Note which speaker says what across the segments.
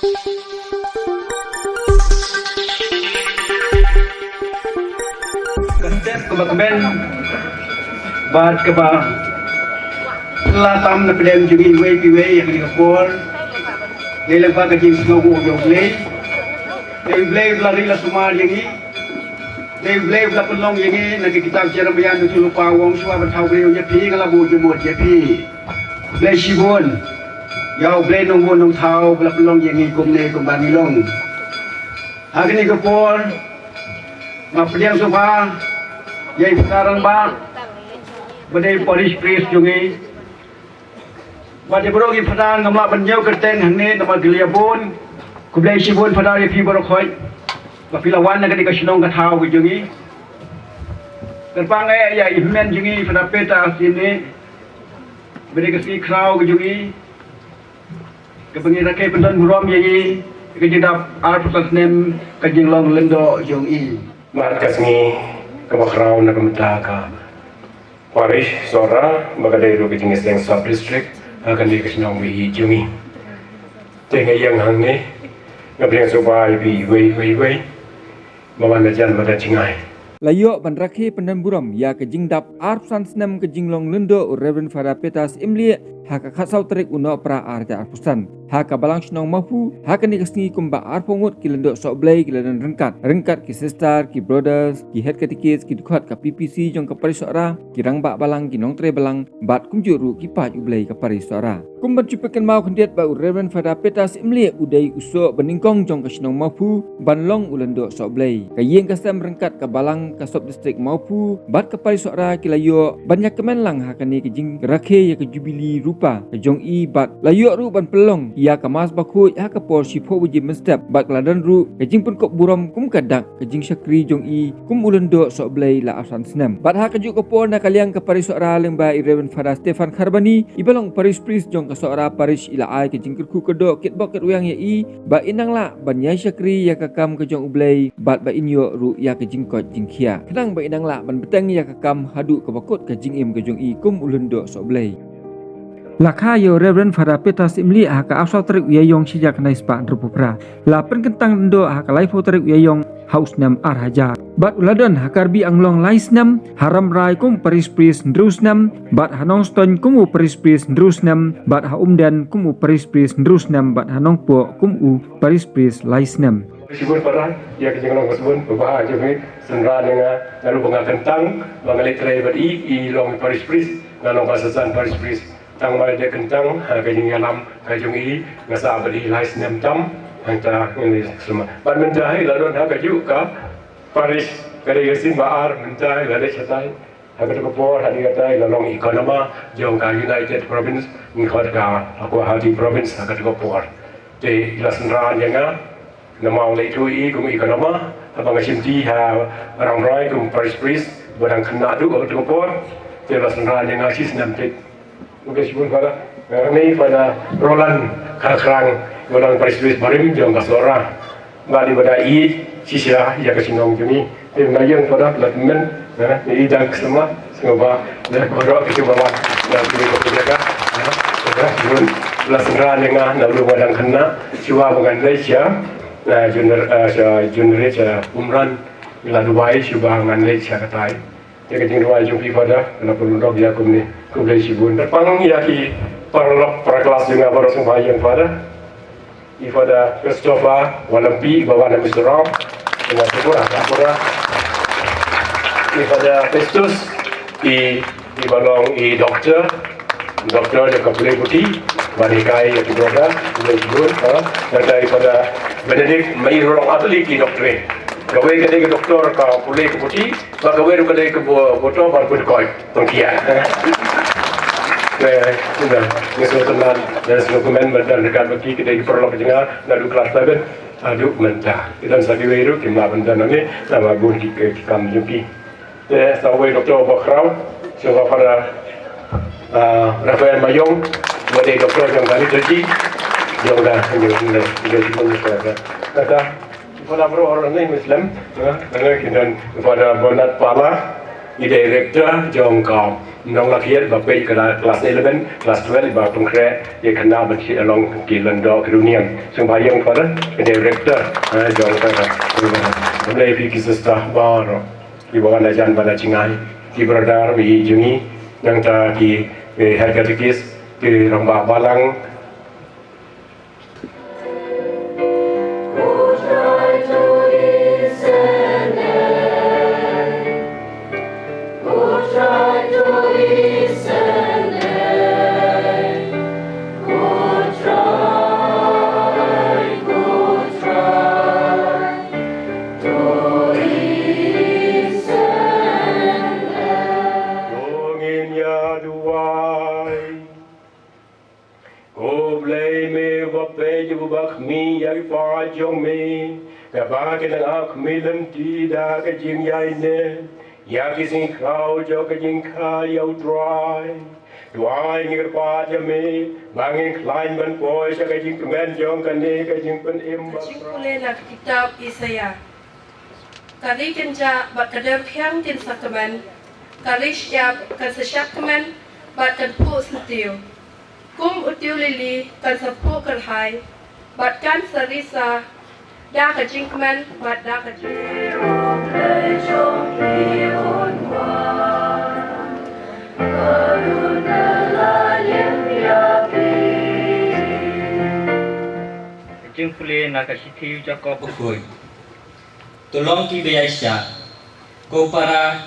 Speaker 1: Konten kebakemen bat keba latam na pedang jungi way piway yang di kapor lelang pa kajing snow yung play belari la sumar yangi play la pelong yangi nakikita cara bayan tu lupa wong suwa bertau beliau jepi ngalabu jemur jepi play shibon yau play nong bon nong tau la pelong yangi kumne kumbani long hari ni kapor ma pedang sofa yai sekarang ba badai polis pres jungi badai berogi padang ngamla banjau kerteng hane nama geliabon kublai sibon padang ye pi borokoi bapilawan nak di kasinong katau jungi terpangai ya event jungi pada peta sini badai kasi krau jungi kepengi rakai pendan burom ye kejidap arputas nem kajinglong lendo jungi
Speaker 2: markasni kabakraw na kamitaka parish sora magadai ro kijing isteng sub district akan di kasinong wi jungi tenga yang hangne ngabriang sobai bi wei mawana jan mada cingai
Speaker 3: layo bandrakhe pendan buram ya kejing dap arp sansnem kejing long lendo Reverend Father Petas imli haka khasau terik uno pra arja arpusan haka balang snong mafu haka ni kasni kumba arpongut ki lendo sok blai ki ledan rengkat ki sister ki brothers ki head katikis ki dukhat ka PPC jong ka parisora ki rangba balang ki nong tre balang bat kumjuru ki pa ublai ka parisora kumban cupekan mau khendiat ba Reverend Father Petas imli udai usok beningkong jong ka snong mafu banlong ulendo sok blai ka yeng kasam rengkat ka balang ka sub district mafu bat ka parisora ki layo banyak kemen lang haka ni kejing rakhe ya ke jubili rupa ka jong i bat layo ru ban pelong ia kamas bakhu ya ka por sipo buji mestep bak ladan ru kejing pun kok buram kum kadak kejing syakri jong i kum ulendo sok blai la asan senam bat ha kejuk ko por na kaliang ka parisora lengba Reverend Father Stefan Kharbani ibalong paris priest jong ka sora paris ila ai kejing kerku kedo kit bok ket uyang ye i ba inang la ban yai syakri ya ka kam ke jong ublai bat ba inyo ru ya kejing kot jing khia kadang ba inang la ban beteng ya ka kam hadu ka bakot kejing im ke jong i kum ulendo sok blai lakha yo Reverend Father Petas imli haka asau terik uyayong sijak nai spa drupupra lapen kentang ndo haka laifo terik uyayong haus nam ar hajar bat uladan hakarbi anglong lais nam haram rai kum paris pris ndrus nam bat hanong ston kumu paris pris ndrus nam bat ha umdan kumu paris pris ndrus nam bat hanong po kumu paris pris lais nam
Speaker 2: sibun parah ya kijing long kasbun berbahaya jungi senra dengan lalu bengal kentang bangali tray bat i long paris pris ngalong kasasan paris pris tang mai de kentang kajing yalam kajung i ngasa badi lais nem tam hangta ini semua ban menjai ladon ha kaju ka paris kare yasin baar menjai lade chatai ha ka por hadi katai lalong ekonoma jong ka United Province ni khot ka aku hadi province ha ka por te lasan ran yanga namau le tu i kum ekonoma abang simti ha rang rai kum paris pris barang kena tu ka por te lasan ran yanga sis nam te Mungkin sibuk pada ini pada Roland Kakrang Roland Paris Barim jong kasora bali pada i sisa ya kesinong jumi tapi ngayang pada latmen ini dah semua semoga dah berdoa ke bawah dan kita berjaga sudah jun belasra dengan lalu wadang kena siwa dengan Malaysia junior umran bila Dubai siwa dengan Malaysia katai ya keting Dubai jumpi pada lalu dog ya kumni kublai sibun terpang ya ki para kelas juga baru sembahyang pada pada Christopher Walampi bawa nama Mr. Ram dengan syukur akura pada Festus di balong doktor yang kublai putih barikai yang diberada kublai sibun dan daripada Benedict Mayrong Atli ki doktor gawe ke doktor ka kublai putih maka gawe ke botol baru koi tongkia sudah ngesusunan dan dokumen dan rekan bagi kita di perlu penjengar lalu kelas 7 aduk mentah dan sabi weru kimla bendan ini nama gun di kam jumpi sawe doktor bakrau siapa pada Rafael Mayong buat doktor yang kali terji yang dah jadi manusia kata pada orang ini Muslim dan pada Bonat Pala director jong kom nong lakiat ba pe kelas 11 kelas 12 ba konkret ye kena benci along kilan do kerunian sung bayang pada director jong ka mulai pi kisah bar di bawah lajan pada cingai di beradar bi jungi yang ta ki herkatikis ki ramba balang milam tidak kejing yaine ya kising kau jo kejing kayau dry dry ngir pa jame bangin klein ban boy sa kejing kemen jong kane kejing pen im
Speaker 4: Cingkule nak kitab Isaya kali kenja bat kadar piang tin sakaman kali siap kan sesiap kemen bat kan pu setiu kum utiu lili kan sepu kerhai bat kan sarisa da ka jingkman bat da ka
Speaker 5: Jingkule nak sitiu Jakob Bukui tolong ki biasa ko para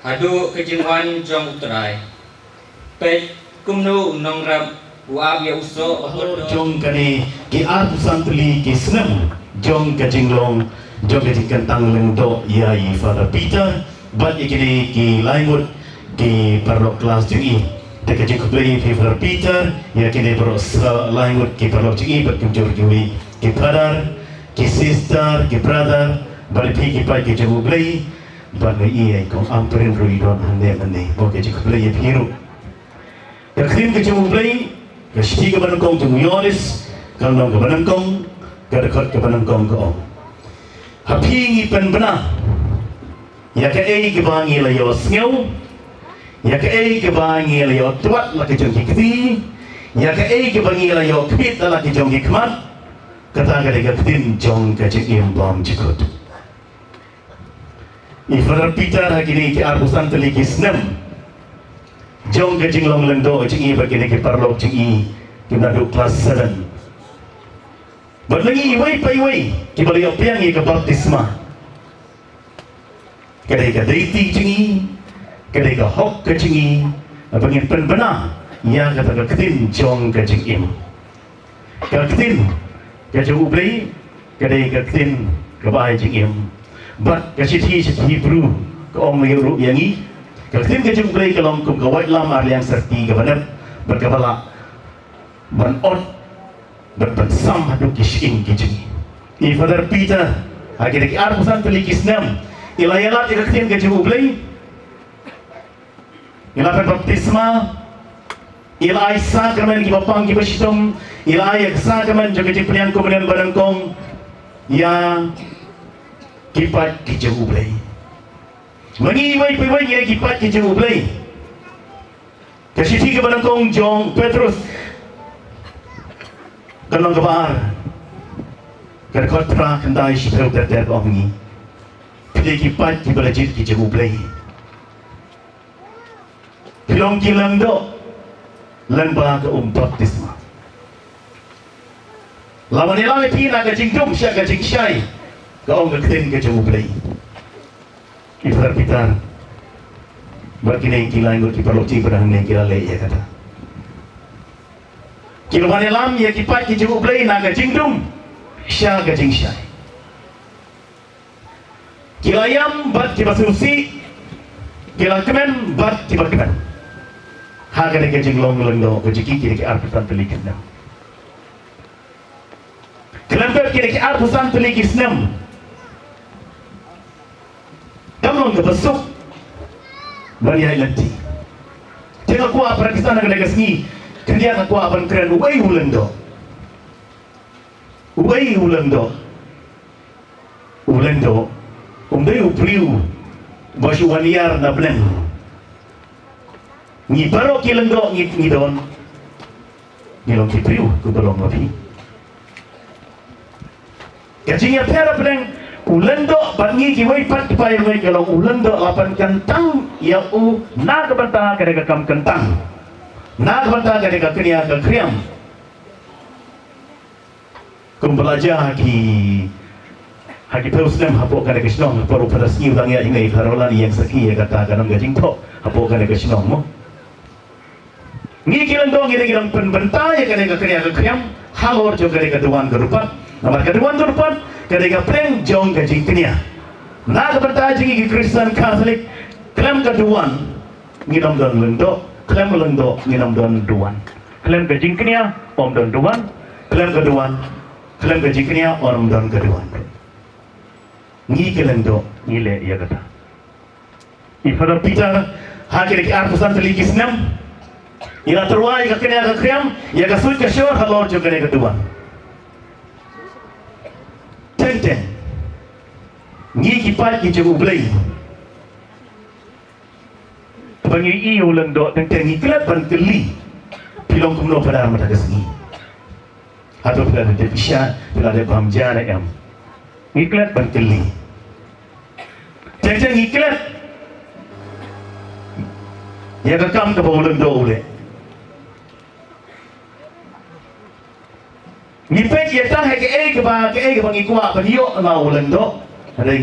Speaker 5: hadu kejingwan jong utrai pe kumnu nongrab uab ya uso
Speaker 6: jong kani ki arpusan tuli ki senam jong kajinglong jong kajingkantang lengdo yai Father Peter bat ikini ki laimut ki parlok kelas jungi de kajingkuplei fi Father Peter ya kini parlok laimut ki parlok jungi bat kumjur jui ki father ki sister ki brother bat pi ki pai ki jingkuplei bat ngai ai kong amperin ruidon hande mane bo kajingkuplei ya piru ya krim kajingkuplei ka shti ka banangkong jungyonis kang nong ka banangkong ka dekat ka banangkong ka om hapingi pen bena ya ka ei ka bangi la yo sngew ya ka ei ka bangi la yo twat la ka jong kiti ya ka ei ka bangi la yo kpit la ka jong kmat kata ka de ka tin jong ka jing bom jikut Father Peter hakini ki arbusan teli ki snem jong ka jinglong lendo jingi bagini ki parlok jingi ki nadu kelas 7 berlengi wai pai wai ki baliau piangi ke baptisma kadai ka deiti jingi kadai ka hok ka jingi bangin pen bena ya kata ka ketin jong ka jingim ka ketin ka jong ublei kadai ka ketin ka bai jingim bat ka sithi Hebrew ka om yuru yangi Kaltin ka jung play kalong kum kawait lam yang serti ka banat berkabala ban ot bersam hadu kishin kijing ni Father Peter akhirnya ki arpusan pelikis nam ilayalat kaltin ka jung play ilapan baptisma ilai sakramen ki bapang ki basitom ilai sakramen jaga jiplian kemudian barangkong ya kipat ki jung play Mani wai pai wai ngai kipat ki jeng ublai. Kasi tiga barangkong jong Petrus. Kanong kabar. Karkot pra kandai si Peter der ongi. Pili kipat ki balajit ki jeng ublai. Pilong ki langdo. Langba ka baptisma. Lawan ilami pina ka jeng dum siya ka jeng syai. Ka ong ka tin ka jeng ublai. Father Peter berkini kilai ngut kiparloci pedang ne kilale ya kata kiloman lam ya kipat ki jugu play naga jingdum sya ga jingsyai kilayam bat kibasusi kilakemen bat kibakemen ha ga ne jinglong lendo ko jiki ki arpusan pelikin nam kilamper ki arpusan pelikis nam Kamu nggak besok bari hai lanti. Tengok kuah perakisah nak legas ni. Kemudian aku akan keren ubai ulendo. Ulendo. Umdai upriu Bos waniar na bleng. Ni baro kilengdo ni don. Ni long kipriu ku belong lapi. Kajingnya pera bleng ulendo bangi ki wai pat pai wai kalau ulendo lapan kentang ya u na ke bantah kada kam kentang. Na ke bantah kada kenia ke kriam. Kum belajar haki Muslim hapok kada kesnong paru pada sini udang ya ingai karolan yang seki ya kata kanam gajing tok hapok kada kesnong mo. Ngi kilang dong ngi kilang penbenta ya kada kenia ke kriam halor jo kada keduan gerupat. Nomor keduan gerupat kada ka pleng jong gajing kenia. Na ke bantah jingi Kristen Katolik klem keduan nginom don lendo klem lendo nginom don duan. Klem gajing kenia om don duan klem keduan klem gajing kenia om don keduan. Ngi kelendo ngile ya kata. Ifada Peter hakir ki arpusan teliki senam. Ila terwai ka kena ka kriam ya ka suit ka shor halor jo kene kedua. Tenten. Ngi ki pat ki jo blai. Bangi i ulendo tenten ngi klat ban keli. Pilong kumno pada mata kesni. Atau pada de pisha pada de bamjana am. Ngiklat ban keli. Jangan ngiklat. Ya kakam ke bawah lendo ule. Ngipek ya tang ke ba ngikwa ba yo na ulendo. Ada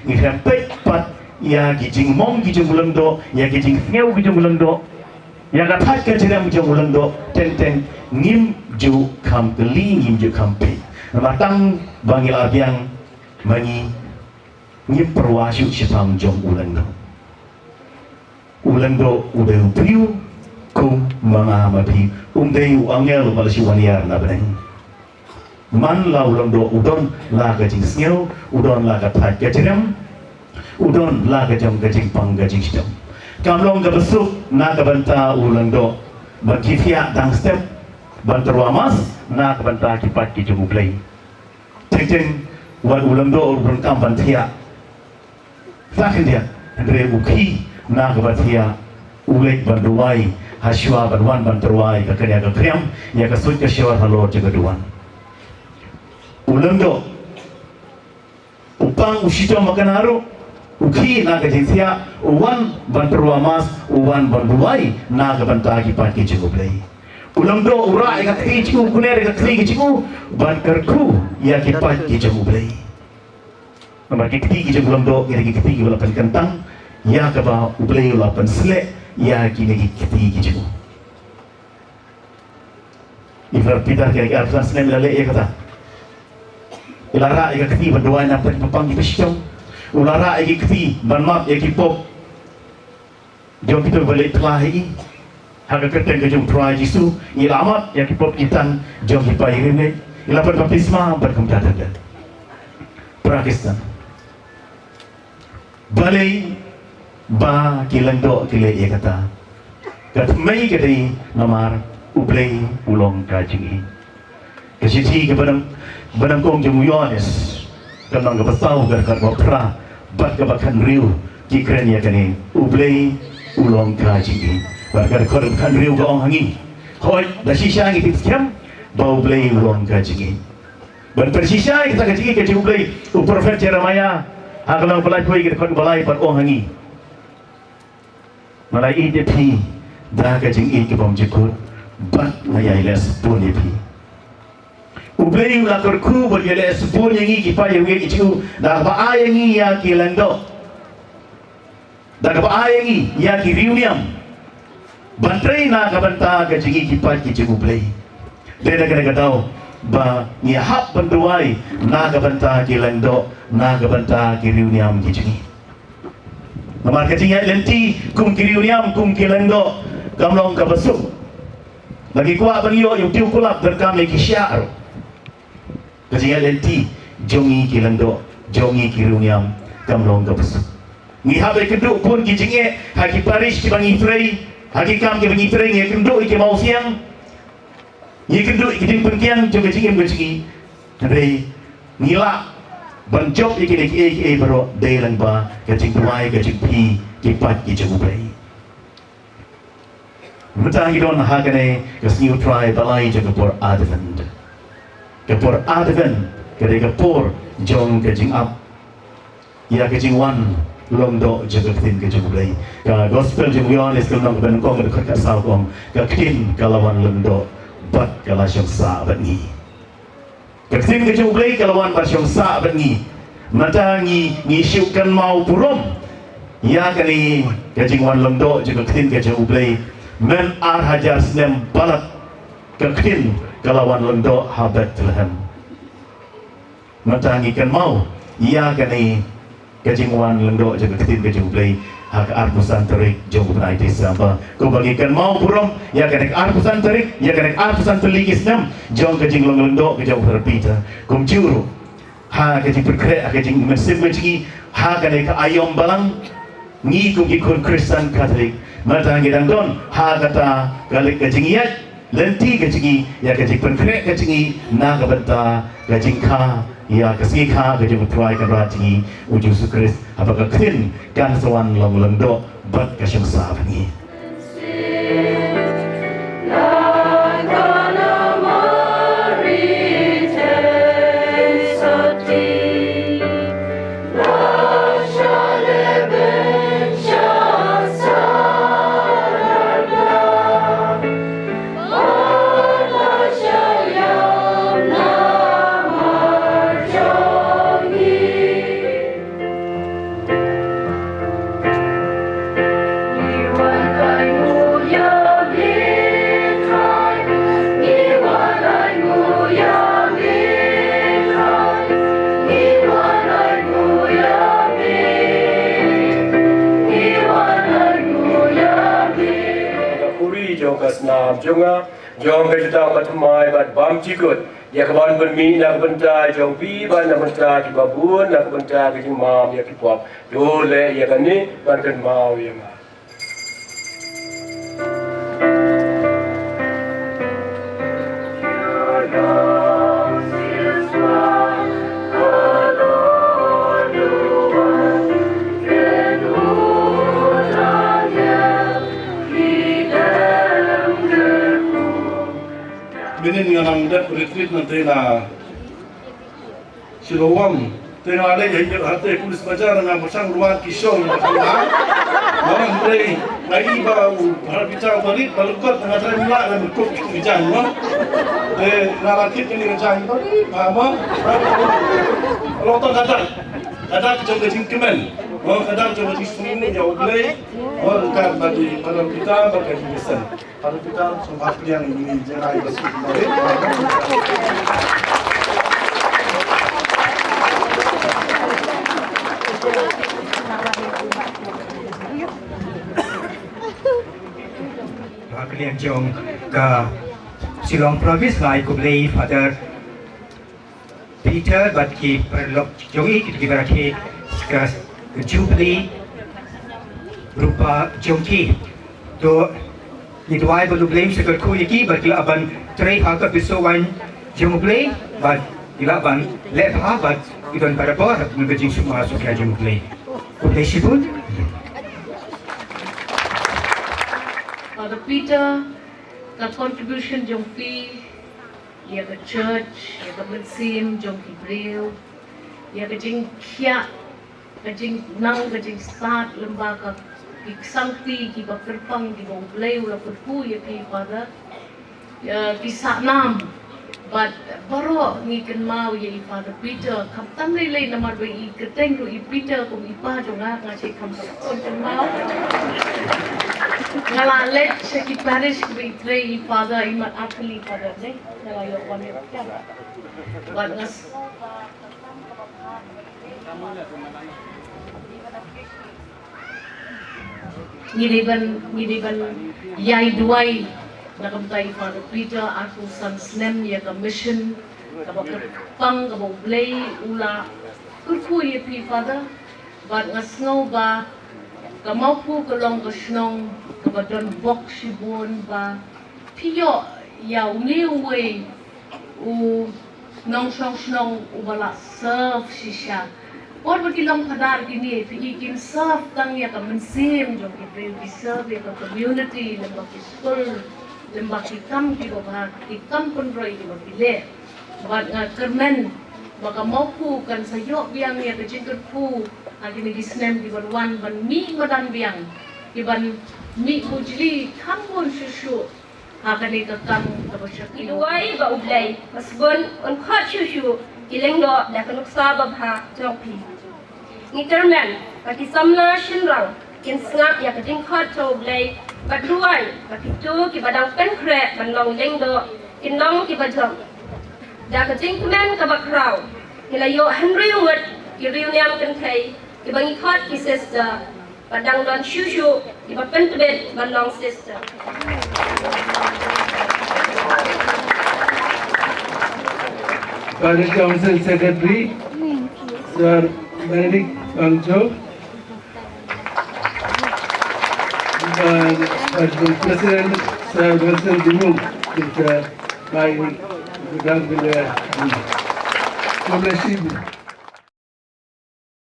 Speaker 6: ngipek pat ya gijing mong gijing ulendo, ya gijing ngeu gijing ulendo. Ya kapat ke jiram gijing ulendo, ten ngim ju kam keli ngim ju kam pe. Matang bangil abiang mangi ni perwasu sipang jong ulendo udah priu kum mga mapi umday angel malasi waniar na beneng man la ulendo udon la gajing sneo udon la gapat gajiram udon la gajam gajing pang gajing sidam kamlong ga besuk na kabanta ulendo bagifia dang step banterwamas na kabanta kipat ki jugublay teng wal ulendo urun kampan tia sakin dia andre buki na gabatia ulek banduai haswa banwan banterwai ka kanya ka kriam ya ka suit ka shawar halor jaga duan ulendo upang usito makanaro uki na ka jinsia uwan banterwamas uwan banduai na gabantagi pati jugublay ulendo ura ka kichu kunere ka kichu bankarku ya kipat ki jugublay nomor ketiga je belum do kiri ketiga ulapan kentang ya kaba ublay ulapan selek ya kini ketiga je ifar Peter kiri arsan senem lale ya kata ilara ya ketiga berdoa nampak papang dipesyong ulara ya ketiga banmap ya kipop jom kita balik telahi haga keteng ke jom tuai jisu ilamat ya kipop itan jom hipai rene ilapan baptisma berkemudahan Pakistan balai ba kilendo kile ia kata kat mai kadai namar ublay ulong kajingi kasiti ke badang kong jemuyones kanang gapasau gar pra bat gabakan riu kikren ya kani ublay ulong kajingi barkar korb kan riu ga ong hangi hoy da shisha ngi tikyam ba ublay ulong kajingi ban persisha kita kajingi ke ublay u profet Jeremiah Hakalang balai koi kita kon balai par ong hangi. Malai ide pi dah kajing i ke bom jekut bat ngayai les pun pi. Ublay lakor ku bol les pun yang i ki pa yang i chu dah ba ay yang i ya ki lando. Dah ba ay yang i ya ki riuniam. Bantrai na kabanta kajing i ki pa ki chu ublay. Deda kena katau ba ni hap banduai na gabanta kilendo na gabanta kiriuniam kijini namar kajinga lenti kum kiriuniam kum kilendo kamlong kabasuk lagi kuat bangyo yung tiu kulap derkam lagi syiar kajinga lenti jongi kilendo jongi kiriuniam kamlong kabasuk ni habe keduk pun kijinge haki parish ki bangi frei haki kam ki bangi frei nge kenduk ki mau siang ye kenduk kiting pengkiang juga cingim gaciki dari nila ban job ikini ki bro day lang ba kajing tuai kajing pi kipat ki jublay mata hidon hakane kasniu try balai jagapur advent kapur advent kare kapur jong kajing up ya kajing wan lomdo jagatin ke jublay ka gospel jumuyon iskul nang ben kong dekat kasal kong ka kin kalawan lomdo bat kalasyong sa bani Kaksin ke jublay kalawan basyong sa bengi mata ngi syukan mau purom ya kani kajingwan lomdo juga kaksin ke jublay men ar hajar snem balat kaksin kalawan lomdo habat Bethlehem mata ngi kan mau ya kani kajingwan lomdo juga kaksin ke jublay hak arpusan terik jauh benai Desember kau bagikan mau purom ya kanek arpusan terik ya kanek arpusan telikis nam jauh kajing lendo ke jauh terpita kum juru ha kajing berkrek kajing mesin benci ha kanek ayom balang ngi kum ikut Kristen Katolik mata ngidang don ha kata kalik kajing iat lenti kajing ya kajing berkrek kajing na kabenta kajing ka ya kasih kah kerja bertuai kan raji uju sukris apakah kin kan sawan long lendo bat kasih besar ni.
Speaker 2: Jonga jong ke juta patmai bat bam cikut ya kawan bermi nak benta jong pi ban nak benta ki babun nak benta ki mam ya ki pop dole ya kan ni ban kan mau ya ma
Speaker 7: Binin nga nang dat retreat nanti na silawam tengah ada yang hati polis bajar dengan pasang ruang kisong yang berkenaan orang mulai lagi baru bicara balik balukot tengah saya mulai dan berkut itu bicara narakit yang direncanakan tadi apa kalau tak kadang coba jingkemen kadang coba jingkemen jauh beli dekat bagi pada kita bagi biasa pada kita sempat yang ini jerai besi balik
Speaker 8: kalian jom ke Silong Province ngai ku beli Father Peter bat ki perlok jongi kita beraki ke Jubilee berupa jongki to Idwai balu blame sekal ku yaki bat aban tray haka bisowan Jubilee bat ilaban let ha bat idon pada bawah menggejing semua suka Jubilee ku beli sibun
Speaker 9: Father Peter, the contribution jong fee, ya ke church, ya ke bersim, jong kibril, ya ke jing kia, ke jing nang, ke jing start lembaga ki sangti, ki bakerpang, ki bong play, ula perpu ya ki Father, ya ki saknam, but baru ngiken mau ya i Father Peter, kam tam lele namar be i keteng ru i Peter kum ipa jong ngaci kam kon mau. Ngala let seki parish betray Father imat akli Father ne ngala yo one kan buat ngas ngiriban yai duai nakamtai Father Peter aku sansnem ya ka mission ka pang ka play ula kurku ye pi Father buat ngas ngau ba kamaupu kalong kasnong kabadon bok sibon ba piyo yaw niwe u nong snong ubala serve shisha. Or bagi long padar gini, pergi kim serve tang ya ka mensim jom kita pergi serve ya ka community, lembaki school, lembaki kam ki bapa, ikam konroi ki bapa le. Buat kermen, baka mauku kan sayok biang ya kecingkat pu, agini gisnem di ban mi madan biang, di ban mi bujli kampun susu. Akan dikekang kebersyak
Speaker 4: Iluai ba ublay, masbon on khat shushu, ileng do da kanuk sa babha jongpi. Ni termen, pati samla shinrang, kin snap ya kading khat to ublay, bat luai, pati tu ki badang pen kre ban long leng do, kin long ki bajong. Da kading kemen ka bakrau, nilayo henry wet, ki riu niam kan thai, ki bangi khat ki sister, badang don shushu, ki bapen tebet ban long sister.
Speaker 7: Pada Council Secretary Sir Benedict Bangjo dan Pada President Sir Wilson Dimung kita baik sedang bila terima kasih.